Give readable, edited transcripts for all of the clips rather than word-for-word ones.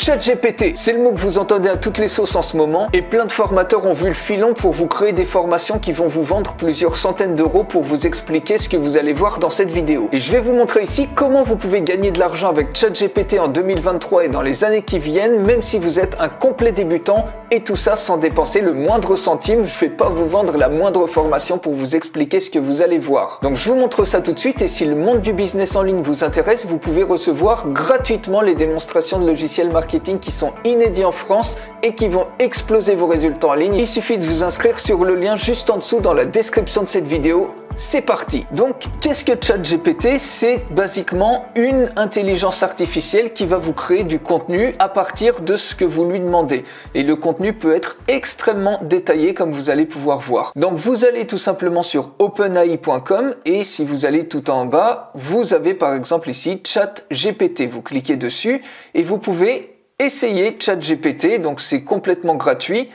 ChatGPT, c'est le mot que vous entendez à toutes les sauces en ce moment et plein de formateurs ont vu le filon pour vous créer des formations qui vont vous vendre plusieurs centaines d'euros pour vous expliquer ce que vous allez voir dans cette vidéo. Et je vais vous montrer ici comment vous pouvez gagner de l'argent avec ChatGPT en 2023 et dans les années qui viennent, même si vous êtes un complet débutant, et tout ça sans dépenser le moindre centime. Je ne vais pas vous vendre la moindre formation pour vous expliquer ce que vous allez voir. Donc je vous montre ça tout de suite et si le monde du business en ligne vous intéresse, vous pouvez recevoir gratuitement les démonstrations de logiciels marketing qui sont inédits en France et qui vont exploser vos résultats en ligne. Il suffit de vous inscrire sur le lien juste en dessous dans la description de cette vidéo. C'est parti! Donc, qu'est-ce que ChatGPT? C'est basiquement une intelligence artificielle qui va vous créer du contenu à partir de ce que vous lui demandez. Et le contenu peut être extrêmement détaillé comme vous allez pouvoir voir. Donc, vous allez tout simplement sur openai.com et si vous allez tout en bas, vous avez par exemple ici ChatGPT. Vous cliquez dessus et vous pouvez essayer ChatGPT. Donc, c'est complètement gratuit.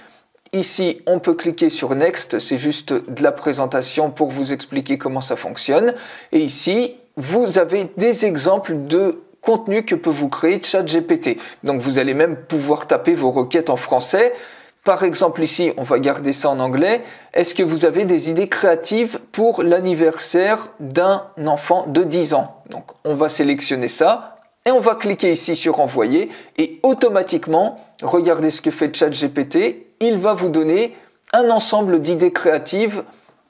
Ici, on peut cliquer sur Next, c'est juste de la présentation pour vous expliquer comment ça fonctionne. Et ici, vous avez des exemples de contenu que peut vous créer ChatGPT. Donc, vous allez même pouvoir taper vos requêtes en français. Par exemple, ici, on va garder ça en anglais. Est-ce que vous avez des idées créatives pour l'anniversaire d'un enfant de 10 ans? Donc, on va sélectionner ça. Et on va cliquer ici sur Envoyer et automatiquement, regardez ce que fait ChatGPT, il va vous donner un ensemble d'idées créatives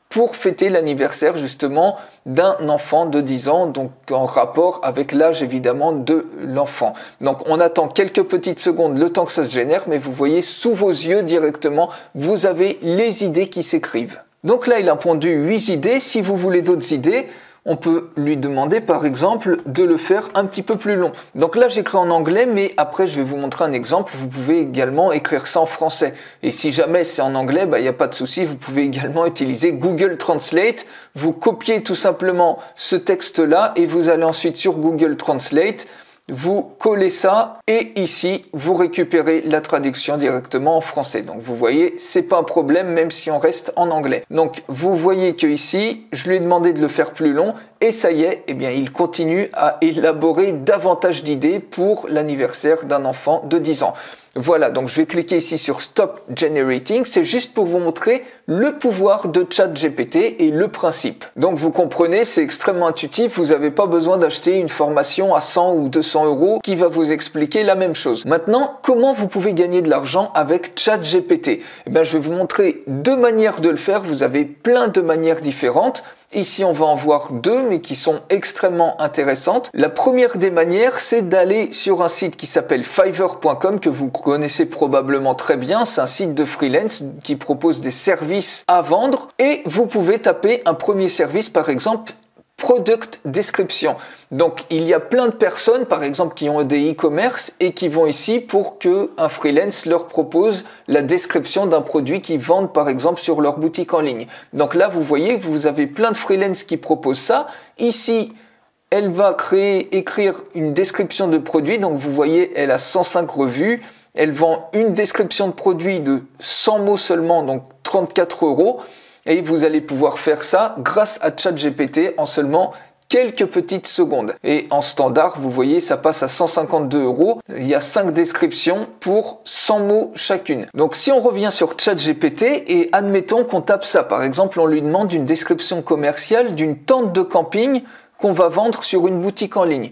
pour fêter l'anniversaire justement d'un enfant de 10 ans, donc en rapport avec l'âge évidemment de l'enfant. Donc on attend quelques petites secondes le temps que ça se génère, mais vous voyez sous vos yeux directement, vous avez les idées qui s'écrivent. Donc là, il a pondu 8 idées. Si vous voulez d'autres idées, on peut lui demander par exemple de le faire un petit peu plus long. Donc là j'écris en anglais, mais après je vais vous montrer un exemple. Vous pouvez également écrire ça en français. Et si jamais c'est en anglais, il n'y a pas de souci. Vous pouvez également utiliser Google Translate. Vous copiez tout simplement ce texte-là et vous allez ensuite sur Google Translate. Vous collez ça et ici, vous récupérez la traduction directement en français. Donc, vous voyez, c'est pas un problème même si on reste en anglais. Donc, vous voyez que ici, je lui ai demandé de le faire plus long et ça y est, eh bien, il continue à élaborer davantage d'idées pour l'anniversaire d'un enfant de 10 ans. Voilà, donc je vais cliquer ici sur Stop Generating. C'est juste pour vous montrer le pouvoir de ChatGPT et le principe. Donc vous comprenez, c'est extrêmement intuitif. Vous n'avez pas besoin d'acheter une formation à 100 ou 200 euros qui va vous expliquer la même chose. Maintenant, comment vous pouvez gagner de l'argent avec ChatGPT? Eh bien, je vais vous montrer deux manières de le faire. Vous avez plein de manières différentes. Ici, on va en voir deux, mais qui sont extrêmement intéressantes. La première des manières, c'est d'aller sur un site qui s'appelle Fiverr.com, que vous connaissez probablement très bien. C'est un site de freelance qui propose des services à vendre. Et vous pouvez taper un premier service, par exemple, Product Description. Donc, il y a plein de personnes, par exemple, qui ont des e-commerce et qui vont ici pour que un freelance leur propose la description d'un produit qu'ils vendent, par exemple, sur leur boutique en ligne. Donc là, vous voyez, vous avez plein de freelance qui proposent ça. Ici, elle va écrire une description de produit. Donc, vous voyez, elle a 105 revues. Elle vend une description de produit de 100 mots seulement, donc 34 euros. Et vous allez pouvoir faire ça grâce à ChatGPT en seulement quelques petites secondes. Et en standard, vous voyez, ça passe à 152 euros. Il y a 5 descriptions pour 100 mots chacune. Donc si on revient sur ChatGPT et admettons qu'on tape ça, par exemple, on lui demande une description commerciale d'une tente de camping qu'on va vendre sur une boutique en ligne.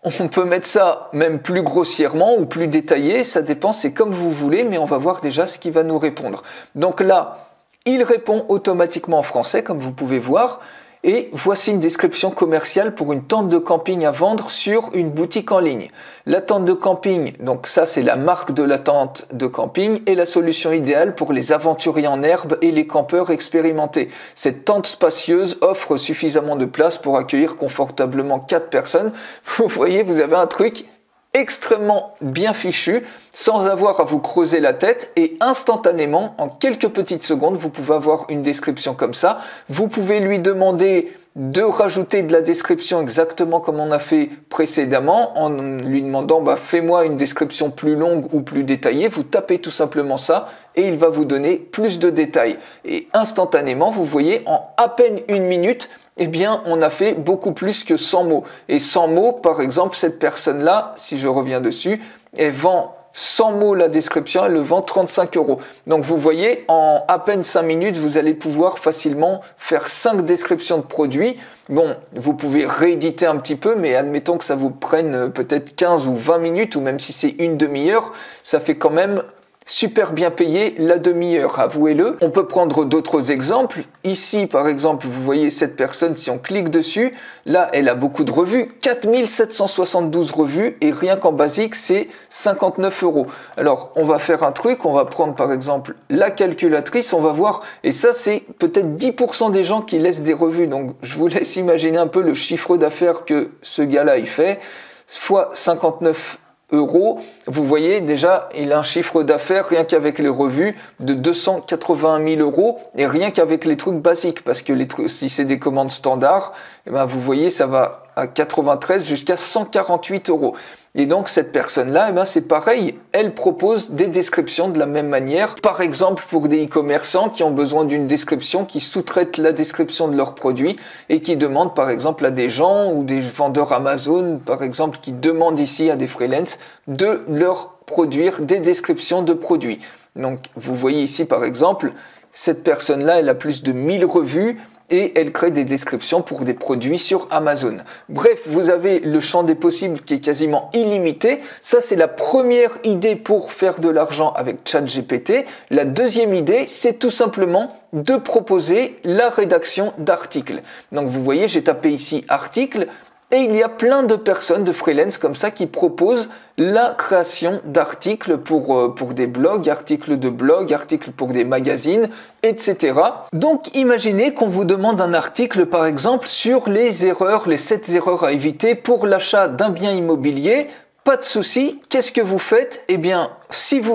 On peut mettre ça même plus grossièrement ou plus détaillé, ça dépend, c'est comme vous voulez, mais on va voir déjà ce qu'il va nous répondre. Donc là, il répond automatiquement en français, comme vous pouvez voir. Et voici une description commerciale pour une tente de camping à vendre sur une boutique en ligne. La tente de camping, donc ça c'est la marque de la tente de camping, est la solution idéale pour les aventuriers en herbe et les campeurs expérimentés. Cette tente spacieuse offre suffisamment de place pour accueillir confortablement 4 personnes. Vous voyez, vous avez un truc extrêmement bien fichu, sans avoir à vous creuser la tête et instantanément, en quelques petites secondes, vous pouvez avoir une description comme ça. Vous pouvez lui demander de rajouter de la description exactement comme on a fait précédemment en lui demandant fais-moi une description plus longue ou plus détaillée. Vous tapez tout simplement ça et il va vous donner plus de détails. Et instantanément, vous voyez, en à peine une minute, eh bien, on a fait beaucoup plus que 100 mots. Et 100 mots, par exemple, cette personne-là, si je reviens dessus, elle vend 100 mots la description, elle le vend 35 €. Donc vous voyez, en à peine 5 minutes, vous allez pouvoir facilement faire 5 descriptions de produits. Bon, vous pouvez rééditer un petit peu, mais admettons que ça vous prenne peut-être 15 ou 20 minutes, ou même si c'est une demi-heure, ça fait quand même super bien payé la demi-heure, avouez-le. On peut prendre d'autres exemples. Ici, par exemple, vous voyez cette personne, si on clique dessus, là, elle a beaucoup de revues, 4772 revues, et rien qu'en basique, c'est 59 €. Alors, on va faire un truc, on va prendre par exemple la calculatrice, on va voir, et ça, c'est peut-être 10% des gens qui laissent des revues. Donc, je vous laisse imaginer un peu le chiffre d'affaires que ce gars-là, il fait, fois 59 €, vous voyez déjà il a un chiffre d'affaires rien qu'avec les revues de 281 000 € et rien qu'avec les trucs basiques, parce que les trucs, si c'est des commandes standards, eh ben vous voyez ça va à 93 jusqu'à 148 €. Et donc cette personne-là, eh ben c'est pareil, elle propose des descriptions de la même manière. Par exemple pour des e-commerçants qui ont besoin d'une description, qui sous-traitent la description de leurs produits et qui demandent par exemple à des gens ou des vendeurs Amazon, par exemple, qui demandent ici à des freelances de leur produire des descriptions de produits. Donc vous voyez ici par exemple, cette personne-là, elle a plus de 1000 revues, et elle crée des descriptions pour des produits sur Amazon. Bref, vous avez le champ des possibles qui est quasiment illimité. Ça, c'est la première idée pour faire de l'argent avec ChatGPT. La deuxième idée, c'est tout simplement de proposer la rédaction d'articles. Donc vous voyez, j'ai tapé ici article. Et il y a plein de personnes, de freelance comme ça, qui proposent la création d'articles pour des blogs, articles de blog, articles pour des magazines, etc. Donc imaginez qu'on vous demande un article par exemple sur les 7 erreurs à éviter pour l'achat d'un bien immobilier. Pas de souci, qu'est-ce que vous faites? Eh bien,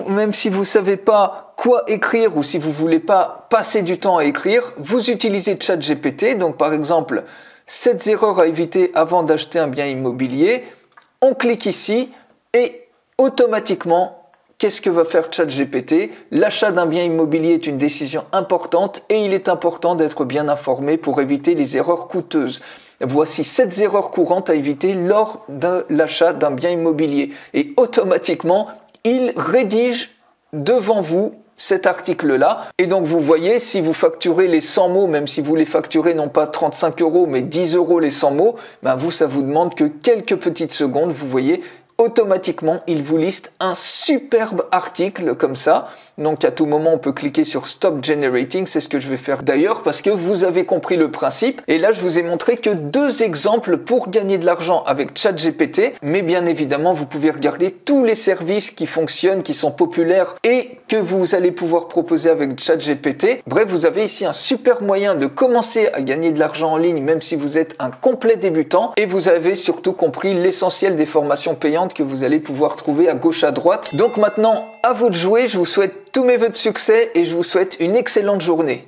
même si vous ne savez pas quoi écrire ou si vous ne voulez pas passer du temps à écrire, vous utilisez ChatGPT. Donc par exemple, 7 erreurs à éviter avant d'acheter un bien immobilier. On clique ici et automatiquement, qu'est-ce que va faire ChatGPT? L'achat d'un bien immobilier est une décision importante et il est important d'être bien informé pour éviter les erreurs coûteuses. Voici 7 erreurs courantes à éviter lors de l'achat d'un bien immobilier. Et automatiquement, il rédige devant vous cet article-là. Et donc, vous voyez, si vous facturez les 100 mots, même si vous les facturez non pas 35 € mais 10 € les 100 mots, ben vous, ça vous demande que quelques petites secondes. Vous voyez, automatiquement, il vous liste un superbe article comme ça. Donc, à tout moment, on peut cliquer sur Stop Generating. C'est ce que je vais faire d'ailleurs parce que vous avez compris le principe. Et là, je vous ai montré que 2 exemples pour gagner de l'argent avec ChatGPT. Mais bien évidemment, vous pouvez regarder tous les services qui fonctionnent, qui sont populaires et que vous allez pouvoir proposer avec ChatGPT. Bref, vous avez ici un super moyen de commencer à gagner de l'argent en ligne, même si vous êtes un complet débutant. Et vous avez surtout compris l'essentiel des formations payantes que vous allez pouvoir trouver à gauche à droite. Donc maintenant, à vous de jouer. Je vous souhaite tous mes vœux de succès et je vous souhaite une excellente journée.